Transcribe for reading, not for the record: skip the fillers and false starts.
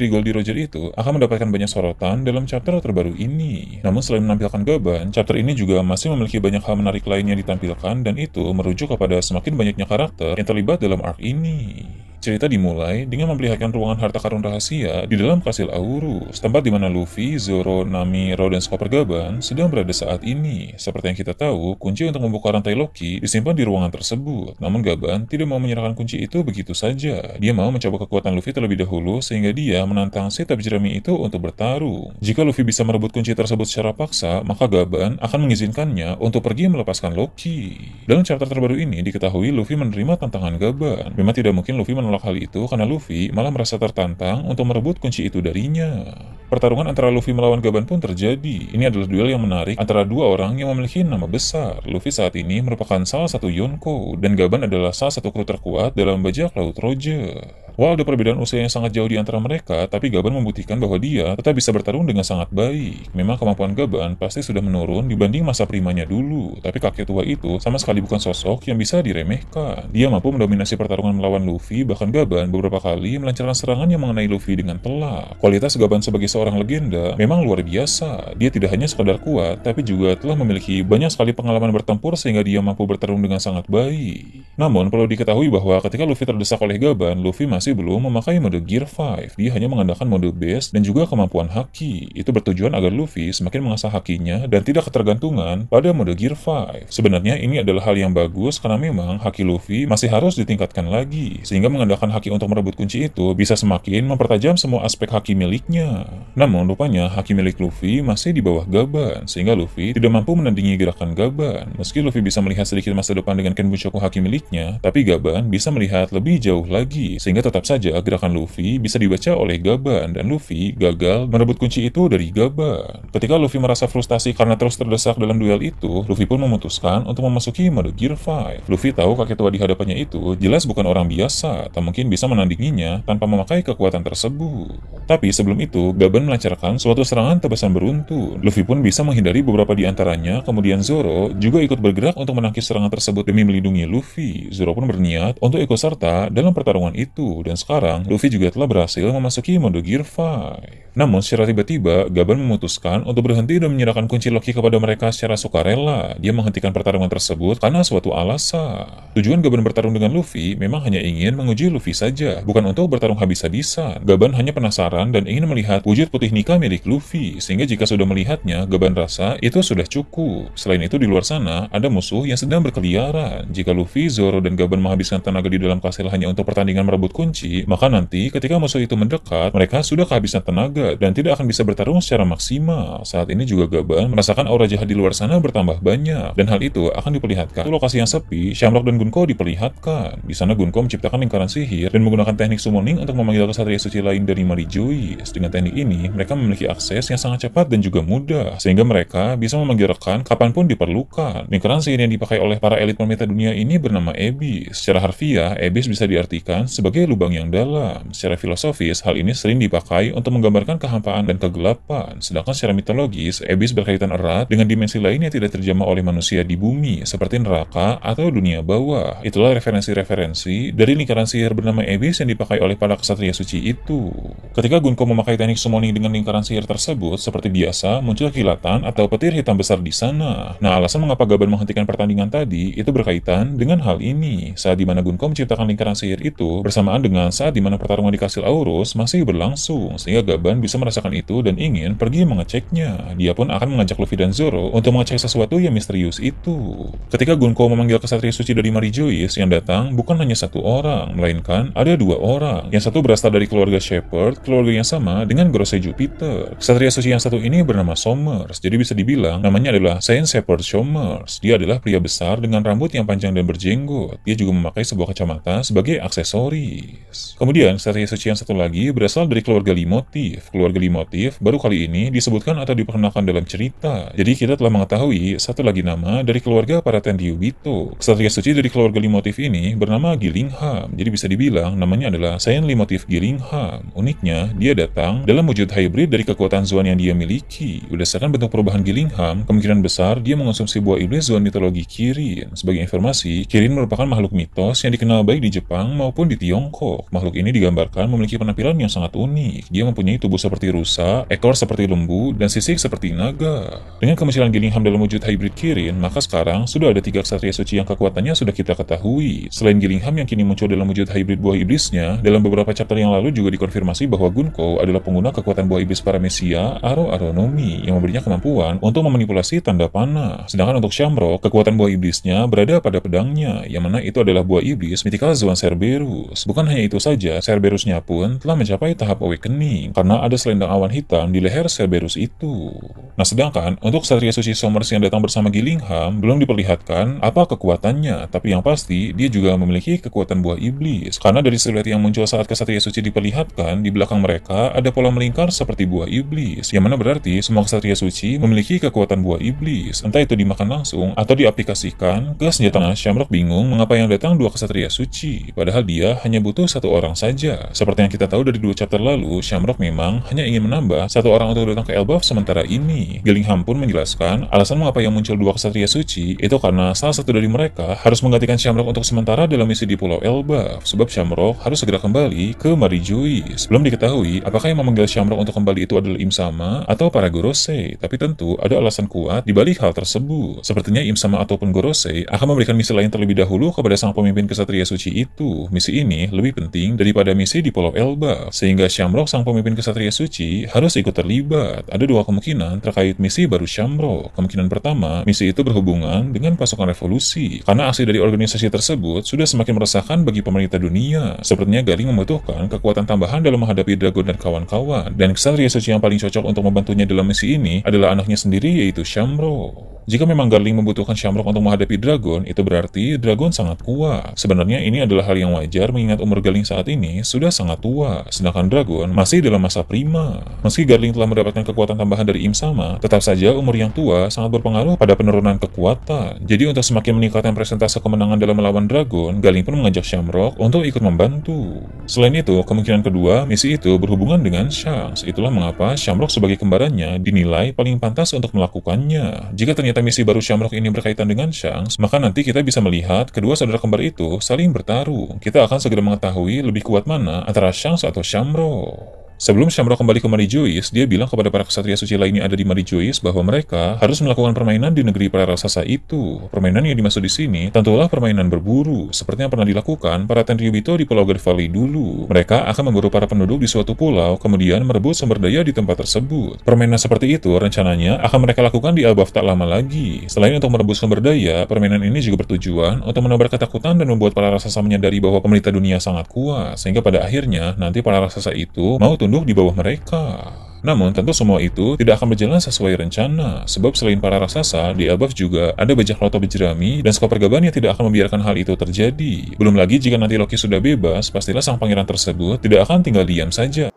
Luffy di Goldie Roger itu akan mendapatkan banyak sorotan dalam chapter terbaru ini. Namun selain menampilkan Gaban, chapter ini juga masih memiliki banyak hal menarik lainnya ditampilkan, dan itu merujuk kepada semakin banyaknya karakter yang terlibat dalam arc ini. Cerita dimulai dengan memperlihatkan ruangan harta karun rahasia di dalam kastil Aurus, tempat di mana Luffy, Zoro, Nami, Row, dan Chopper Gaban sedang berada saat ini. Seperti yang kita tahu, kunci untuk membuka rantai Loki disimpan di ruangan tersebut. Namun Gaban tidak mau menyerahkan kunci itu begitu saja. Dia mau mencoba kekuatan Luffy terlebih dahulu sehingga dia menantang si Tab Jeremy itu untuk bertarung. Jika Luffy bisa merebut kunci tersebut secara paksa, maka Gaban akan mengizinkannya untuk pergi melepaskan Loki. Dalam chapter terbaru ini diketahui Luffy menerima tantangan Gaban. Memang tidak mungkin Luffy menolak hal itu karena Luffy malah merasa tertantang untuk merebut kunci itu darinya. Pertarungan antara Luffy melawan Gaban pun terjadi. Ini adalah duel yang menarik antara dua orang yang memiliki nama besar. Luffy saat ini merupakan salah satu Yonko, dan Gaban adalah salah satu kru terkuat dalam bajak laut Roger. Walau ada perbedaan usia yang sangat jauh di antara mereka, tapi Gaban membuktikan bahwa dia tetap bisa bertarung dengan sangat baik. Memang kemampuan Gaban pasti sudah menurun dibanding masa primanya dulu, tapi kakek tua itu sama sekali bukan sosok yang bisa diremehkan. Dia mampu mendominasi pertarungan melawan Luffy, bahkan Gaban beberapa kali melancarkan serangan yang mengenai Luffy dengan telak. Kualitas Gaban sebagai seorang legenda memang luar biasa. Dia tidak hanya sekadar kuat, tapi juga telah memiliki banyak sekali pengalaman bertempur sehingga dia mampu bertarung dengan sangat baik. Namun perlu diketahui bahwa ketika Luffy terdesak oleh Gaban, Luffy masih belum memakai mode Gear 5. Dia hanya mengandalkan mode Base dan juga kemampuan Haki. Itu bertujuan agar Luffy semakin mengasah Hakinya dan tidak ketergantungan pada mode Gear 5. Sebenarnya ini adalah hal yang bagus karena memang Haki Luffy masih harus ditingkatkan lagi, sehingga mengandalkan Haki untuk merebut kunci itu bisa semakin mempertajam semua aspek Haki miliknya. Namun rupanya Haki milik Luffy masih di bawah Gaban, sehingga Luffy tidak mampu menandingi gerakan Gaban. Meski Luffy bisa melihat sedikit masa depan dengan Kenbushoku Haki miliknya, tapi Gaban bisa melihat lebih jauh lagi, sehingga tetap saja gerakan Luffy bisa dibaca oleh Gaban, dan Luffy gagal merebut kunci itu dari Gaban. Ketika Luffy merasa frustasi karena terus terdesak dalam duel itu, Luffy pun memutuskan untuk memasuki mode Gear 5. Luffy tahu kakek tua di hadapannya itu jelas bukan orang biasa, tak mungkin bisa menandinginya tanpa memakai kekuatan tersebut. Tapi sebelum itu, Gaban melancarkan suatu serangan tebasan beruntun. Luffy pun bisa menghindari beberapa di antaranya, kemudian Zoro juga ikut bergerak untuk menangkis serangan tersebut demi melindungi Luffy. Zoro pun berniat untuk ikut serta dalam pertarungan itu, dan sekarang Luffy juga telah berhasil memasuki mode Gear 5. Namun secara tiba-tiba, Gaban memutuskan untuk berhenti dan menyerahkan kunci Loki kepada mereka secara sukarela. Dia menghentikan pertarungan tersebut karena suatu alasan. Tujuan Gaban bertarung dengan Luffy memang hanya ingin menguji Luffy saja, bukan untuk bertarung habis-habisan. Gaban hanya penasaran dan ingin melihat wujud putih Nika milik Luffy, sehingga jika sudah melihatnya, Gaban rasa itu sudah cukup. Selain itu, di luar sana ada musuh yang sedang berkeliaran. Jika Luffy, Zoro, dan Gaban menghabiskan tenaga di dalam kastil hanya untuk pertandingan merebut kunci, maka nanti ketika musuh itu mendekat, mereka sudah kehabisan tenaga dan tidak akan bisa bertarung secara maksimal. Saat ini juga Gaban merasakan aura jahat di luar sana bertambah banyak, dan hal itu akan diperlihatkan. Di lokasi yang sepi, Shamrock dan Gunko diperlihatkan. Di sana Gunko menciptakan lingkaran sihir dan menggunakan teknik summoning untuk memanggil kesatria suci lain dari Mary Joyce. Dengan teknik ini, mereka memiliki akses yang sangat cepat dan juga mudah, sehingga mereka bisa memanggil rekan kapanpun diperlukan. Lingkaran sihir yang dipakai oleh para elit pemerintah dunia ini bernama Abyss. Secara harfiah, Abyss bisa diartikan sebagai lubang yang dalam. Secara filosofis, hal ini sering dipakai untuk menggambarkan kehampaan dan kegelapan. Sedangkan secara mitologis, Abyss berkaitan erat dengan dimensi lain yang tidak terjamah oleh manusia di bumi, seperti neraka atau dunia bawah. Itulah referensi-referensi dari lingkaran sihir bernama Abyss yang dipakai oleh para kesatria suci itu. Ketika Gunko memakai teknik summoning dengan lingkaran sihir tersebut, seperti biasa muncul kilatan atau petir hitam besar di sana. Nah, alasan mengapa Gaban menghentikan pertandingan tadi itu berkaitan dengan hal ini. Saat dimana Gunko menciptakan lingkaran sihir itu bersamaan dengan saat dimana pertarungan di kastil Aurus masih berlangsung, sehingga Gaban bisa merasakan itu dan ingin pergi mengeceknya. Dia pun akan mengajak Luffy dan Zoro untuk mengecek sesuatu yang misterius itu. Ketika Gunko memanggil kesatria suci dari Mary Joyce, yang datang bukan hanya satu orang, melainkan ada dua orang. Yang satu berasal dari keluarga Shepherd, keluarga yang sama dengan Gorosei Jupiter. Kesatria suci yang satu ini bernama Somers, jadi bisa dibilang namanya adalah Saint Shepherd Somers. Dia adalah pria besar dengan rambut yang panjang dan berjenggot. Dia juga memakai sebuah kacamata sebagai aksesoris. Kemudian kesatria suci yang satu lagi berasal dari keluarga Leitmotiv. Keluarga Leitmotiv baru kali ini disebutkan atau diperkenalkan dalam cerita. Jadi kita telah mengetahui satu lagi nama dari keluarga para Tenryubito. Kesatria suci dari keluarga Leitmotiv ini bernama Gillingham. Jadi bisa dibilang namanya adalah Saint Leitmotiv Gillingham. Uniknya, dia datang dalam wujud wujud hybrid dari kekuatan Zoan yang dia miliki. Berdasarkan bentuk perubahan Gillingham, kemungkinan besar dia mengonsumsi buah iblis Zoan mitologi Kirin. Sebagai informasi, Kirin merupakan makhluk mitos yang dikenal baik di Jepang maupun di Tiongkok. Makhluk ini digambarkan memiliki penampilan yang sangat unik. Dia mempunyai tubuh seperti rusa, ekor seperti lembu, dan sisik seperti naga. Dengan kemunculan Gillingham dalam wujud hybrid Kirin, maka sekarang sudah ada 3 ksatria suci yang kekuatannya sudah kita ketahui. Selain Gillingham yang kini muncul dalam wujud hybrid buah iblisnya, dalam beberapa chapter yang lalu juga dikonfirmasi bahwa Gunko adalah pengguna kekuatan buah iblis Paramecia, Aronomi, yang memberinya kemampuan untuk memanipulasi tanda panah. Sedangkan untuk Shamrock, kekuatan buah iblisnya berada pada pedangnya, yang mana itu adalah buah iblis mythical Zoan Cerberus. Bukan hanya itu saja, Cerberusnya pun telah mencapai tahap awakening, karena ada selendang awan hitam di leher Cerberus itu. Nah, sedangkan untuk Ksatria Suci Somers yang datang bersama Gillingham, belum diperlihatkan apa kekuatannya, tapi yang pasti, dia juga memiliki kekuatan buah iblis. Karena dari siluet yang muncul saat Ksatria Suci diperlihatkan, di belakang mereka ada pola melingkar seperti buah iblis, yang mana berarti semua Ksatria Suci memiliki kekuatan buah iblis, entah itu dimakan langsung atau diaplikasikan ke senjata. Shamrock bingung mengapa yang datang 2 Ksatria Suci, padahal dia hanya butuh 1 orang saja. Seperti yang kita tahu dari 2 chapter lalu, Shamrock memang hanya ingin menambah 1 orang untuk datang ke Elbaf sementara ini. Gillingham pun menjelaskan alasan mengapa yang muncul 2 Ksatria Suci itu karena salah satu dari mereka harus menggantikan Shamrock untuk sementara dalam misi di Pulau Elbaf, sebab Shamrock harus segera kembali ke Mary Joyce. Belum diketahui apakah yang memanggil Shamrock untuk kembali itu adalah Im-sama atau para Gorosei, tapi tentu ada alasan kuat di balik hal tersebut. Sepertinya Im-sama ataupun Gorosei akan memberikan misi lain terlebih dahulu kepada sang pemimpin Ksatria Suci itu. Misi ini lebih penting daripada misi di Pulau Elbaf, sehingga Shamrock sang pemimpin Ksatria Suci harus ikut terlibat. Ada 2 kemungkinan terkait misi baru Shamrock. Kemungkinan pertama, misi itu berhubungan dengan pasukan revolusi, karena aksi dari organisasi tersebut sudah semakin meresahkan bagi pemerintah dunia. Sepertinya Galing membutuhkan kekuatan tambahan dalam menghadapi Dragon dan kawan-kawan, dan Ksatria Suci yang paling cocok untuk membantunya dalam misi ini adalah anaknya sendiri, yaitu Shamrock. Jika memang Garling membutuhkan Shamrock untuk menghadapi Dragon, itu berarti Dragon sangat kuat. Sebenarnya ini adalah hal yang wajar mengingat umur Garling saat ini sudah sangat tua, sedangkan Dragon masih dalam masa prima. Meski Garling telah mendapatkan kekuatan tambahan dari Im-sama, tetap saja umur yang tua sangat berpengaruh pada penurunan kekuatan. Jadi untuk semakin meningkatkan presentase kemenangan dalam melawan Dragon, Garling pun mengajak Shamrock untuk ikut membantu. Selain itu, kemungkinan kedua, misi itu berhubungan dengan Shanks. Itulah mengapa Shamrock sebagai kembarannya dinilai paling pantas untuk melakukannya. Jika ternyata misi baru Shamrock ini berkaitan dengan Shanks, maka nanti kita bisa melihat kedua saudara kembar itu saling bertarung. Kita akan segera mengetahui lebih kuat mana antara Shanks atau Shamrock. Sebelum Shamrock kembali ke Mary Joyce, dia bilang kepada para ksatria suci lainnya ada di Mary Joyce bahwa mereka harus melakukan permainan di negeri para raksasa itu. Permainan yang dimaksud di sini tentulah permainan berburu, seperti yang pernah dilakukan para Tenryubito di Pulau God Valley dulu. Mereka akan memburu para penduduk di suatu pulau, kemudian merebut sumber daya di tempat tersebut. Permainan seperti itu rencananya akan mereka lakukan di Elbaf tak lama lagi. Selain untuk merebut sumber daya, permainan ini juga bertujuan untuk menebar ketakutan dan membuat para raksasa menyadari bahwa pemerintah dunia sangat kuat, sehingga pada akhirnya nanti para raksasa itu mau tunduk di bawah mereka. Namun tentu semua itu tidak akan berjalan sesuai rencana, sebab selain para raksasa, di Elbaf juga ada bajak laut berjerami dan Skopper Gaban yang tidak akan membiarkan hal itu terjadi. Belum lagi jika nanti Loki sudah bebas, pastilah sang pangeran tersebut tidak akan tinggal diam saja.